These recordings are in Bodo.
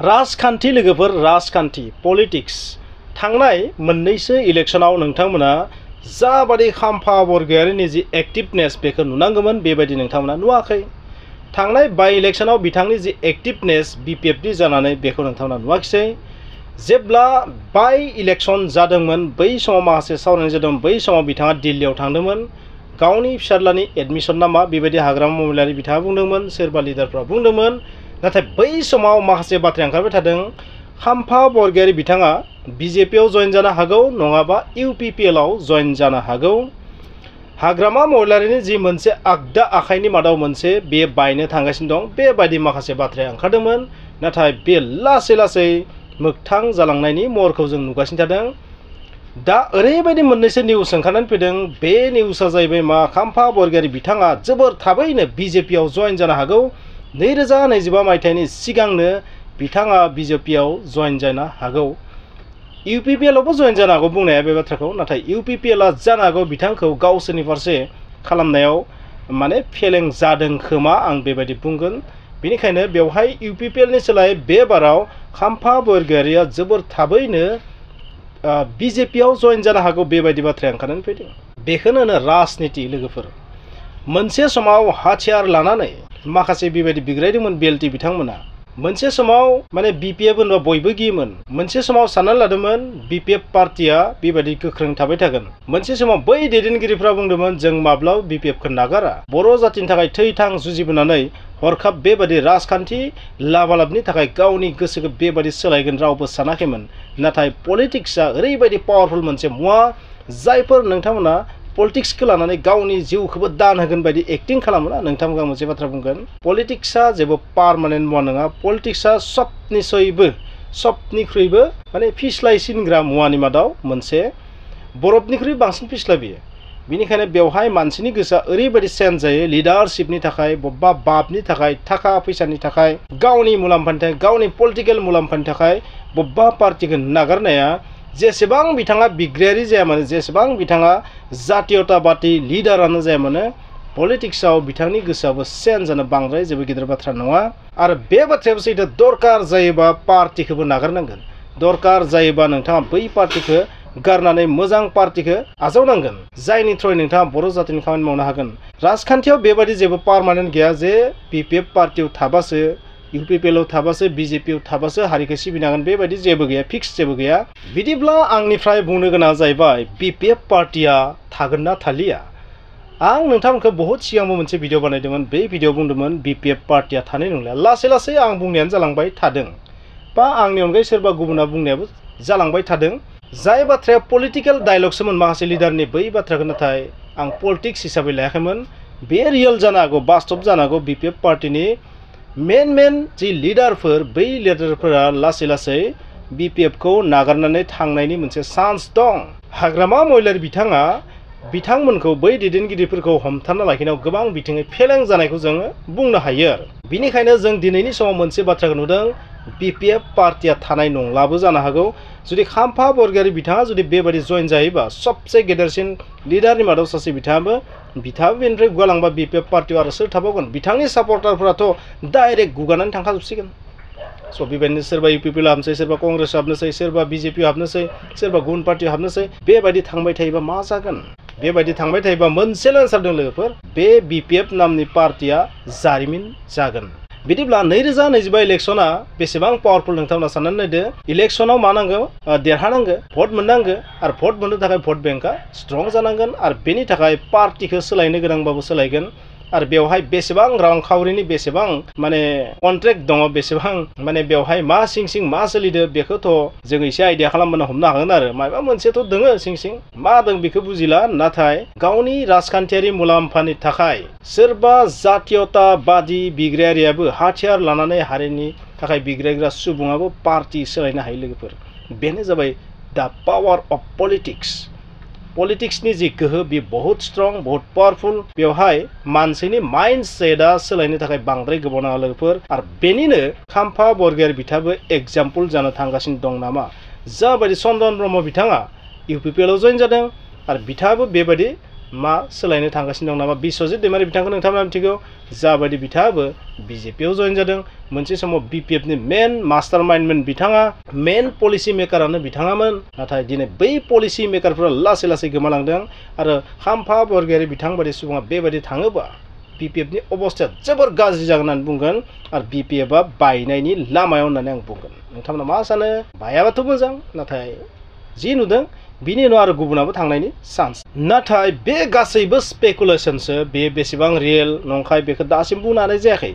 राजखान्थि लोगोफोर राजखान्थि पलिटिक्स थांनाय मोननैसो इलेक्शनाव नोंथांमोना जाबादि खाम्फा बरगयारिनि जि एक्टिभनेस बेखौ नुनांगौमोन बेबायदि नोंथांमोना नुवाखै। थांनाय बाय इलेक्शनाव बिथांनि जि एक्टिभनेस बिपिएफनि जानानै बेखौ नोंथांमोना नुवाखिसै। जेब्ला बाय इलेक्शन जादोंमोन बै समाव माखासे सावरायनाय जादोंमोन, बै समाव बिथाङा दिल्लीयाव थांदोंमोन। गावनि फिसाज्लानि एडमिशन नामा बेबायदि हाग्रामा महिलारि बिथाङा बुंदोंमन, सोरबा लिडारफ्रा बुंदोंमोन। नाथाय बै समाव माखासे बाथ्रा ओंखारबाय थादों, खाम्फा बरगयारि बिथाङा बिजेपिआव जइन जानो हागौ नङाबा इउपिपिएलआव जइन जानो हागौ। हाग्रामा महिलारिनि जि मोनसे आगदा आखाइनि मादाव मोनसे बे बायनो थांगासिनो दं बेबायदि माखासे बाथ्राया ओंखारदोंमोन। नाथाय बे लासै लासै मोगथां जालांनायनि महरखौ जों नुगासिनो थादों। दा ओरैबायदि मोननैसो निउस ओंखारनानै फैदों। बे निउसआ जाहैबाय मा, खाम्फा बरगयारि बिथाङा जोबोर थाबैनो बिजेपिआव जइन जानो हागौ। 2025 मायथाइनि सिगांनो बिथाङा बिजेपिआव जइन जानो हागौ। इउपिपिएलआवबो जइन जानो हागौ बुंनाया बे बाथ्राखौ। नाथाय इउपिपिएलआ जानो हागौ बिथांखौ गावसोरनि फारसे खालामनायाव माने फेलें जादों खोमा, आं बेबायदि बुंगोन। बेनिखायनो बेवहाय इउपिपिएलनि सोलाय बे बाराव खाम्फा बरगयारिया जोबोर थाबैनो बिजेपिआव जइन जानो हागौ बेबायदि बाथ्राया ओंखारनानै फैदों। बेखौनो होनो राजनिति लोगोफोर। मोनसे समाव हाथियार लानानै माखासे बेबायदि बिग्रायदोंमोन बेल्टि बिथांमोना। मोनसे समाव माने बिपिएफ होनबा बयबो गियोमोन। मोनसे समाव साननानै लादोंमोन बिपिएफ पार्टिया बेबायदि गोख्रों थाबाय थागोन। मोनसे समाव बै दैदेनगिरिफ्रा बुंदोंमोन जों माब्लाबा बिपिएफखौ नागारा। बर' जातिनि थाखाय थै-थां जुजिबोनानै हरखाब बेबायदि राजखान्थि लाबालाबनि थाखाय गावनि गोसोखौ बेबायदि सोलायगोन रावबो सानाखैमोन। नाथाय पलिटिक्सआ ओरैबायदि पावारफुल मोनसे मुवा, जायफोर नोंथांमोना पलिटिक्सखौ लानानै गावनि जिउखौबो दान होगोन बायदि एक्टिं खालामोना। नोंथांमोना मोनसे बाथ्रा बुंगोन, पलिटिक्सआ जेबो पारमानेन्ट मुवा नङा। पलिटिक्सआ सबनिख्रुइबो माने फिस्लायसिनग्रा मुवानि मादाव मोनसे, बरफनिख्रुइ बांसिन फिस्ला बियो। बेनिखायनो बेवहाय मानसिनि गोसोआ ओरैबायदि चेन्ज जायो, लिडारशिपनि थाखाय, बबेबा बापनि थाखाय, थाखा फैसानि थाखाय, गावनि मुलाम्फानि थाखाय, गावनि पलिटिकेल मुलाम्फानि थाखाय बबेबा पार्टिखौ नागारनाया जेसेबां बिथाङा बिग्रायारि जाया मानो, जेसेबां बिथाङा जातीयताबादि लिडारानो जाया मानो, पलिटिक्सआव बिथांनि गोसोआबो चेन्ज जानो बांद्राय जेबो गिदिर बाथ्रा नङा। आरो बे बाथ्रायाबो सैथो, दरकार जायोबा पार्टिखौबो नागारनांगोन। दरकार जायोबा नोंथाङा बै पार्टिखौ गारनानै मोजां पार्टिखौ आजावनांगोन, जायनि थ्रुयै नोंथाङा बर' जातिनि खामानि मावनो हागोन। राजखान्थियाव बेबायदि जेबो पारमानेन्ट गैया जे बिपिएफ पार्टियाव थाबासो, इउपिपिएलआव थाबासो, बिजेपिआव थाबासो हारिखौ सिबिनो हागोन, बेबायदि जेबो गैया, फिक्स जेबो गैया। बिदिब्ला आंनिफ्राय बुंनो गोनां जाहैबाय बिपिएफ पार्टिया थागोन ना थालिया। आं नोंथांमोनखौ बहुद सिगांबो मोनसे भिडिअ बानायदोंमोन। बे भिडिअ बुंदोंमोन बिपिएफ पार्टिया थानाय नंला। लासै लासै आं बुंनायानो जालांबाय थादों, बा आंनि अनगायै सोरबा गुबुना बुंनायाबो जालांबाय थादों। जाय बाथ्राया पलिटिकेल डायलगसोमोन माखासे लिडारनि, बै बाथ्राखौ नाथाय आं पलिटिक्स हिसाबै लायाखैमोन। बे रियेल जानो हागौ, बास्तब जानो हागौ। बिपिएफ पार्टिनि मेन जि लिडारफोर, बै लिडारफोरा लासै लासै बिपिएफखौ नागारनानै थांनायनि मोनसे चान्स दं। हाग्रामा महिलारि बिथाङा बिथांमोनखौ, बै दैदेनगिरिफोरखौ हमथाना लाखिनायाव गोबां बिथिङै फेलें जानायखौ जोङो बुंनो हायो आरो। बिनिखायनो जों दिनैनि समाव मोनसे बाथ्राखौ नुदों, बिपिएफ पार्टिया थानाय नंलाबो जानो हागौ। जुदि खाम्फा बरगयारि बिथाङा जुदि बेबायदि जइन जायोबा, सबसे गेदेरसिन लिडारनि मादाव सासे बिथाङाबो बेनिफ्राय गुगालांबा बिपिएफ पार्टियाव आरो सोर थाबावगोन? बिथांनि सापर्टारफोराथ' डाइरेक्ट गुगानानै थांखाजोबसिगोन। स' बेबायदिनो सोरबा इउपिपिएल हाबनोसै, सोरबा कंग्रेस हाबनोसै, सोरबा बिजेपिआव हाबनोसै, सोरबा गुबुन पार्टियाव हाबनोसै। बेबायदि थांबाय थायोबा मा जागोन? बेबायदि थांबाय थायोबा मोनसेल' एन्सार दं लोगोफोर, बे बिपिएफ नामनि पार्टिया जारिमिन जागोन। बिदिब्ला 2025 इलेक्शना बेसेबां पावारफुल नोंथांमोना साननानै नायदो। इलेक्शनाव मा नांगौ? देरहानांगौ, भट मोननांगौ। आरो भट मोननो थाखाय भट बेंकआ स्ट्रं जानांगोन। आरो बेनि थाखाय पार्टिखौ सोलायनो गोनांबाबो सोलायगोन। आरो बेवहाय बेसेबां रांखावरिनि बेसेबां माने कन्ट्रेक्ट दङ, बेसेबां माने बेवहाय मा सिं मा सोलिदो, बेखौथ' जों एसे आइडिया खालामनो हमनो हागोन आरो। माबा मोनसेथ' दोङो सिं मा दं बेखौ बुजिला। नाथाय गावनि राजखान्थियारि मुलाम्फानि थाखाय सोरबा जातीयताबादि बिग्रायारियाबो हाथियार लानानै हारिनि थाखाय बिग्रायग्रा सुबुङाबो पार्टि सोलायनो हायो लोगोफोर। बेनो जाबाय दा पावार अफ पलिटिक्स। पलिटिक्सनि जि गोहो बेयो बहुत स्ट्रं, बहुत पावारफुल। बेवहाय मानसिनि माइन्डसेटआ सोलायनो थाखाय बांद्राय गोबाव नाङा लोगोफोर। आरो बेनिनो खाम्फा बरगयारि बिथाङाबो एग्जाम्पल जानो थांगासिनो दं नामा। जाबायदि चन्दन ब्रह्म बिथाङा इउपिपिएलआव जइन जादों आरो बिथाङाबो बेबायदि मा सोलायनो थांगासिनो दं नामा बिस्वजित दैमारि बिथांखौ नोंथांमोना मिथिगौ जाबायदि बिथाङाबो बिजेपिआव जइन जादों मोनसे समाव बिपिएफनि मेन मास्टार माइन्डमोन बिथाङा मेन पलिसि मेकारानो बिथाङामोन नाथाय दिनै बै पलिसि मेकारफोरा लासै लासै गोमालांदों आरो खाम्फा बरगयारि बिथां बायदि सुबुङा बेबायदि थाङोबा बिपिएफनि अबस्थाया जोबोर गाज्रि जागोन होननानै बुंगोन आरो बिपिएफआ बायनायनि लामायाव होननानै आं बुंगोन नोंथांमोना मा सानो बायाबाथ' मोजां नाथाय जि नुदों बिनि उनाव आरो गुबुनाबो थांनायनि चान्स नाथाय बे गासैबो स्पेकुलेसनसो बे बेसेबां रियेल नंखाय बेखौ दासिम बुंनो हानाय जायाखै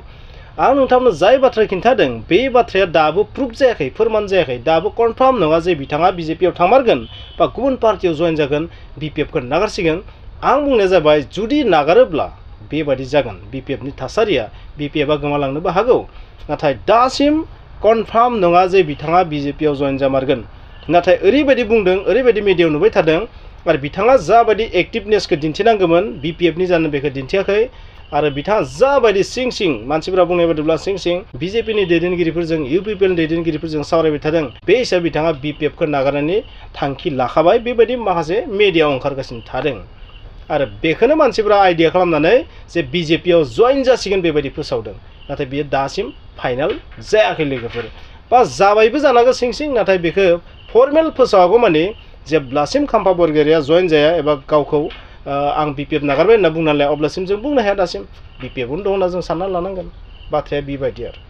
आं नोंथांनो जाय बाथ्रा खिन्थादों बे बाथ्राया दाबो प्रुफ जायाखै फोरमान जायाखै दाबो कनफार्म नङा जे बिथाङा बिजेपिआव थांमारगोन बा गुबुन पार्टियाव जइन जागोन बिपिएफखौ नागारसिगोन आं बुंनाया जाबाय जुदि नागारोब्ला बेबायदि जागोन बिपिएफनि थासारिया बिपिएफआ गोमालांनोबो हागौ नाथाय दासिम कनफार्म नङा जे बिथाङा बिजेपिआव जइन जामारगोन नाथाय ओरैबायदि बुंदों ओरैबायदि मिडियायाव नुबाय थादों आरो बिथाङा जाबायदि एक्टिभनेसखौ दिन्थिनांगौमोन बिपिएफनि जानो बेखौ दिन्थियाखै आरो बिथाङा जाबायदि सिं सिं मानसिफोरा बुंनाय बायदिब्ला सिं सिं बिजेपिनि दैदेनगिरिफोरजों इउपिपिएलनि दैदेनगिरिफोरजों सावरायबाय थादों बे हिसाबै बिथाङा बिपिएफखौ नागारनायनि थांखि लाखाबाय बेबायदि माखासे मिडियायाव ओंखारगासिनो थादों आरो बेखौनो मानसिफोरा आइडिया खालामनानै जे बिजेपिआव जइन जासिगोन बेबायदि फोसावदों नाथाय बियो दासिम फाइनाल जायाखै लोगोफोर बा जाबायबो जानांगौ सिं सिं नाथाय बेखौ फर्मेल फोसावागौ माने जेब्लासिम खाम्फा बरगयारिया जइन जाया एबा गावखौ आं बिपिएफ नागारबाय होनना बुंनानै लाया अब्लासिम जों बुंनो हाया दासिम बिपिएफआवनो दं होनना जों सानना लानांगोन बाथ्राया बेबायदि आरो